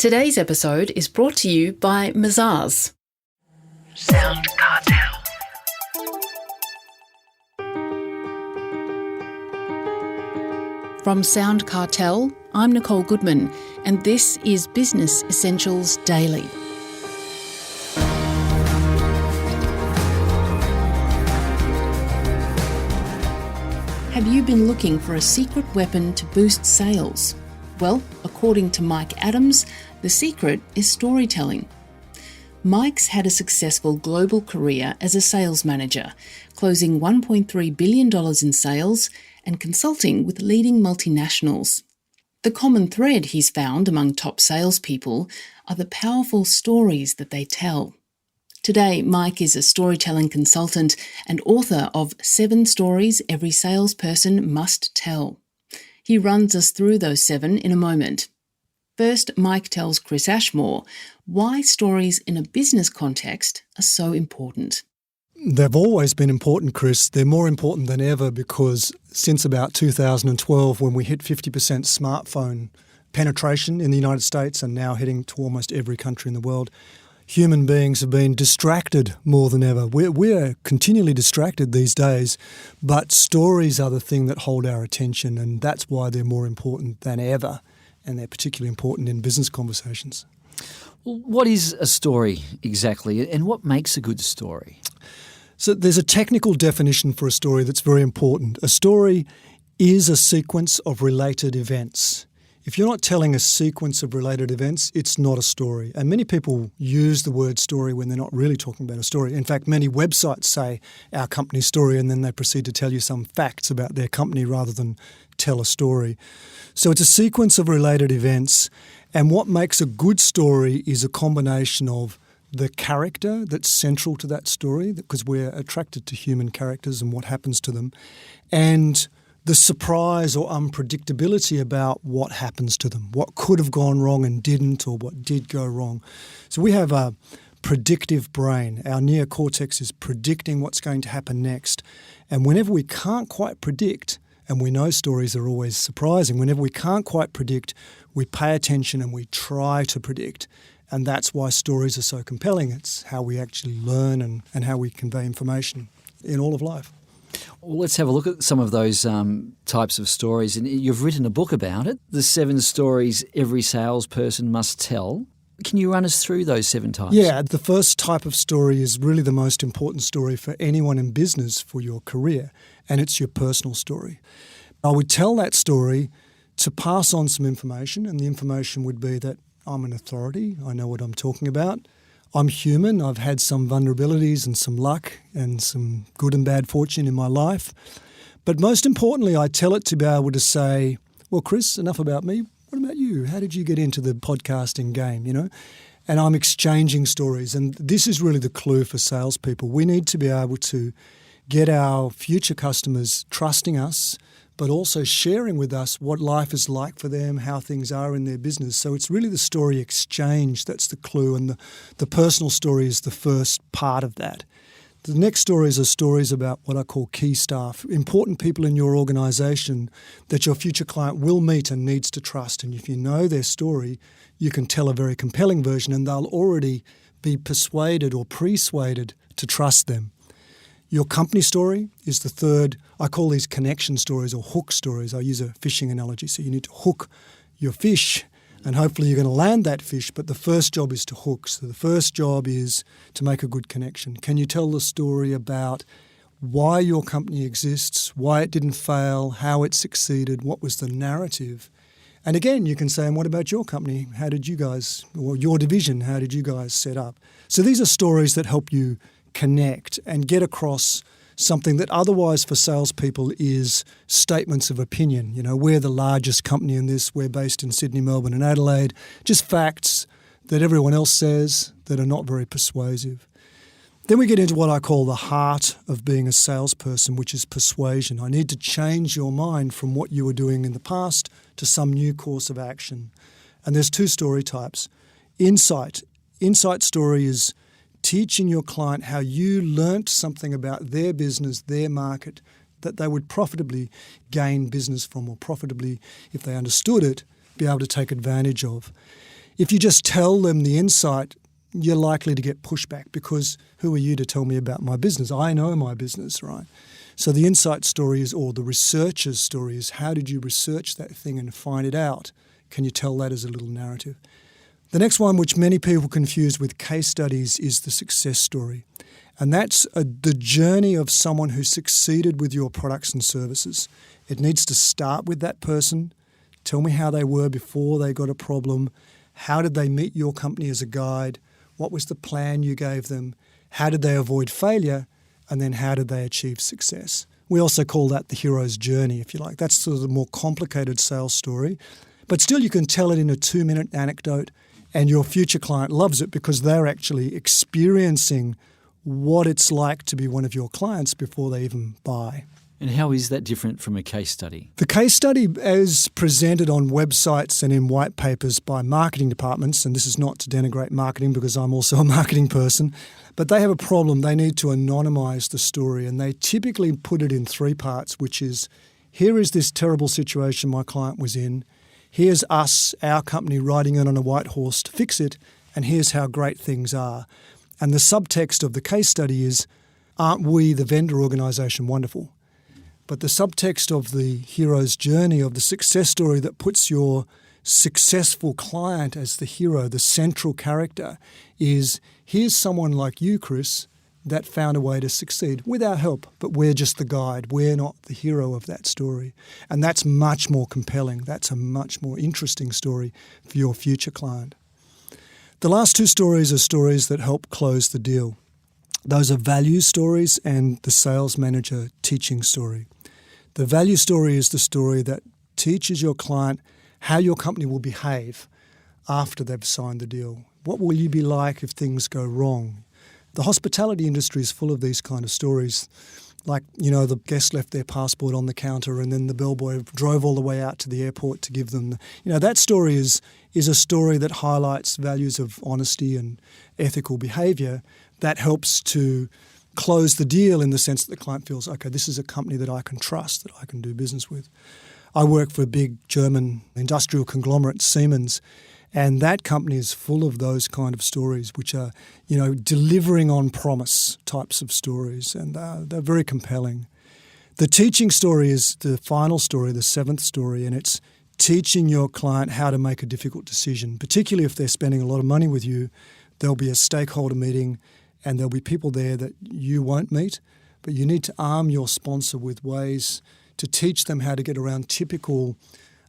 Today's episode is brought to you by Mazars. SoundCartel. From SoundCartel, I'm Nicole Goodman, and this is Business Essentials Daily. Have you been looking for a secret weapon to boost sales? Well, according to Mike Adams, the secret is storytelling. Mike's had a successful global career as a sales manager, closing $1.3 billion in sales and consulting with leading multinationals. The common thread he's found among top salespeople are the powerful stories that they tell. Today, Mike is a storytelling consultant and author of 7 Stories Every Salesperson Must Tell. He runs us through those 7 in a moment. First, Mike tells Chris Ashmore why stories in a business context are so important. They've always been important, Chris. They're more important than ever because since about 2012, when we hit 50% smartphone penetration in the United States and now heading to almost every country in the world, human beings have been distracted more than ever. We're continually distracted these days, but stories are the thing that hold our attention, and that's why they're more important than ever, and they're particularly important in business conversations. Well, what is a story exactly, and what makes a good story? So there's a technical definition for a story that's very important. A story is a sequence of related events. If you're not telling a sequence of related events, it's not a story. And many people use the word story when they're not really talking about a story. In fact, many websites say our company story and then they proceed to tell you some facts about their company rather than tell a story. So it's a sequence of related events. And what makes a good story is a combination of the character that's central to that story, because we're attracted to human characters and what happens to them, and the surprise or unpredictability about what happens to them, what could have gone wrong and didn't, or what did go wrong. So we have a predictive brain. Our neocortex is predicting what's going to happen next. And whenever we can't quite predict, and we know stories are always surprising, whenever we can't quite predict, we pay attention and we try to predict. And that's why stories are so compelling. It's how we actually learn and how we convey information in all of life. Well, let's have a look at some of those types of stories. And you've written a book about it, the 7 Stories Every Salesperson Must Tell. Can you run us through those 7 types? Yeah, the first type of story is really the most important story for anyone in business for your career, and it's your personal story. I would tell that story to pass on some information, and the information would be that I'm an authority, I know what I'm talking about. I'm human, I've had some vulnerabilities and some luck and some good and bad fortune in my life. But most importantly, I tell it to be able to say, well, Chris, enough about me. What about you? How did you get into the podcasting game, And I'm exchanging stories. And this is really the clue for salespeople. We need to be able to get our future customers trusting us, but also sharing with us what life is like for them, how things are in their business. So it's really the story exchange that's the clue, and the personal story is the first part of that. The next stories are stories about what I call key staff, important people in your organisation that your future client will meet and needs to trust. And if you know their story, you can tell a very compelling version and they'll already be persuaded or persuaded to trust them. Your company story is the third. I call these connection stories or hook stories. I use a fishing analogy. So you need to hook your fish and hopefully you're going to land that fish, but the first job is to hook. So the first job is to make a good connection. Can you tell the story about why your company exists, why it didn't fail, how it succeeded, what was the narrative? And again, you can say, and what about your company? How did you guys, or your division, how did you guys set up? So these are stories that help you connect and get across something that otherwise for salespeople is statements of opinion. We're the largest company in this. We're based in Sydney, Melbourne and Adelaide. Just facts that everyone else says that are not very persuasive. Then we get into what I call the heart of being a salesperson, which is persuasion. I need to change your mind from what you were doing in the past to some new course of action. And there's 2 story types. Insight. Insight story is teaching your client how you learnt something about their business, their market, that they would profitably gain business from, or profitably, if they understood it, be able to take advantage of. If you just tell them the insight, you're likely to get pushback because who are you to tell me about my business? I know my business, right? So the insight story is, or the researcher's story is, how did you research that thing and find it out? Can you tell that as a little narrative? The next one, which many people confuse with case studies, is the success story. And that's the journey of someone who succeeded with your products and services. It needs to start with that person. Tell me how they were before they got a problem. How did they meet your company as a guide? What was the plan you gave them? How did they avoid failure? And then how did they achieve success? We also call that the hero's journey, if you like. That's sort of the more complicated sales story. But still, you can tell it in a 2-minute anecdote, and your future client loves it because they're actually experiencing what it's like to be one of your clients before they even buy. And how is that different from a case study? The case study is presented on websites and in white papers by marketing departments, and this is not to denigrate marketing because I'm also a marketing person, but they have a problem. They need to anonymise the story, and they typically put it in 3 parts, which is, here is this terrible situation my client was in, here's us, our company, riding in on a white horse to fix it, and here's how great things are. And the subtext of the case study is, aren't we, the vendor organisation, wonderful? But the subtext of the hero's journey, of the success story that puts your successful client as the hero, the central character, is here's someone like you, Chris, that found a way to succeed with our help, but we're just the guide. We're not the hero of that story. And that's much more compelling. That's a much more interesting story for your future client. The last 2 stories are stories that help close the deal. Those are value stories and the sales manager teaching story. The value story is the story that teaches your client how your company will behave after they've signed the deal. What will you be like if things go wrong? The hospitality industry is full of these kind of stories. Like, the guest left their passport on the counter and then the bellboy drove all the way out to the airport to give them. That story is a story that highlights values of honesty and ethical behaviour that helps to close the deal in the sense that the client feels, okay, this is a company that I can trust, that I can do business with. I work for a big German industrial conglomerate, Siemens, and that company is full of those kind of stories, which are, delivering on promise types of stories, and they're very compelling. The teaching story is the final story, the 7th story, and it's teaching your client how to make a difficult decision, particularly if they're spending a lot of money with you. There'll be a stakeholder meeting and there'll be people there that you won't meet, but you need to arm your sponsor with ways to teach them how to get around typical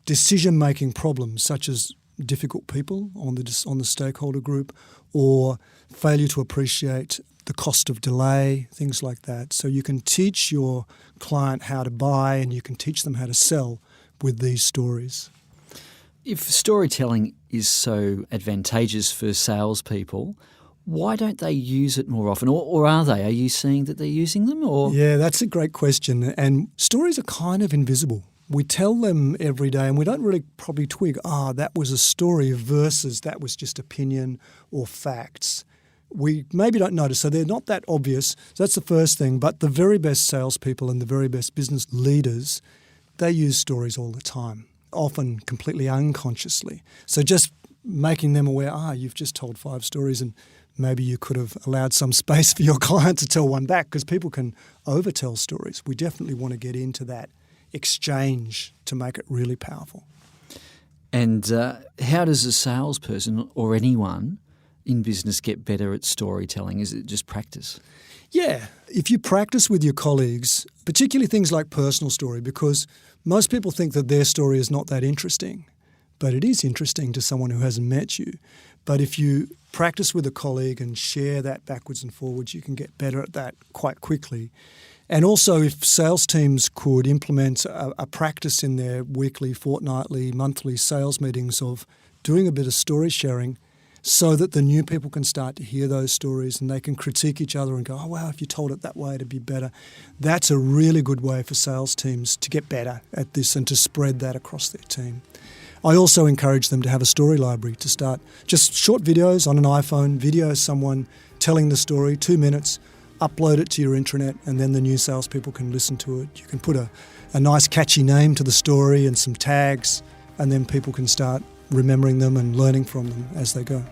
decision-making problems, such as difficult people on the stakeholder group, or failure to appreciate the cost of delay, things like that. So you can teach your client how to buy and you can teach them how to sell with these stories. If storytelling is so advantageous for salespeople, why don't they use it more often? Or are they? Are you seeing that they're using them? Or Yeah, that's a great question. And stories are kind of invisible. We tell them every day and we don't really probably twig, that was a story versus that was just opinion or facts. We maybe don't notice, so they're not that obvious. So that's the first thing. But the very best salespeople and the very best business leaders, they use stories all the time, often completely unconsciously. So just making them aware, you've just told 5 stories and maybe you could have allowed some space for your client to tell one back, because people can overtell stories. We definitely want to get into that exchange to make it really powerful. And how does a salesperson or anyone in business get better at storytelling? Is it just practice? Yeah. If you practice with your colleagues, particularly things like personal story, because most people think that their story is not that interesting, but it is interesting to someone who hasn't met you. But if you practice with a colleague and share that backwards and forwards, you can get better at that quite quickly. And also, if sales teams could implement a practice in their weekly, fortnightly, monthly sales meetings of doing a bit of story sharing so that the new people can start to hear those stories and they can critique each other and go, oh, wow, if you told it that way, it'd be better. That's a really good way for sales teams to get better at this and to spread that across their team. I also encourage them to have a story library to start. Just short videos on an iPhone, video someone telling the story, 2 minutes, upload it to your intranet, and then the new salespeople can listen to it. You can put a nice catchy name to the story and some tags, and then people can start remembering them and learning from them as they go.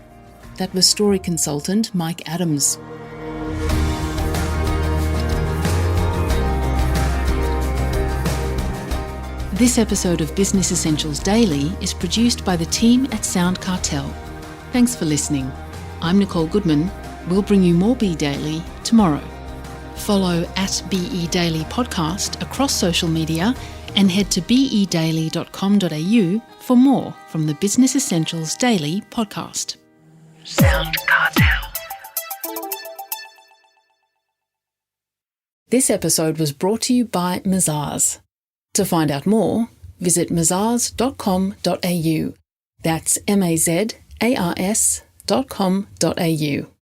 That was story consultant Mike Adams. This episode of Business Essentials Daily is produced by the team at SoundCartel. Thanks for listening. I'm Nicole Goodman. We'll bring you more Be Daily tomorrow. Follow @BE Daily Podcast across social media and head to bedaily.com.au for more from the Business Essentials Daily podcast. SoundCartel. This episode was brought to you by Mazars. To find out more, visit mazars.com.au. That's mazars.com.au.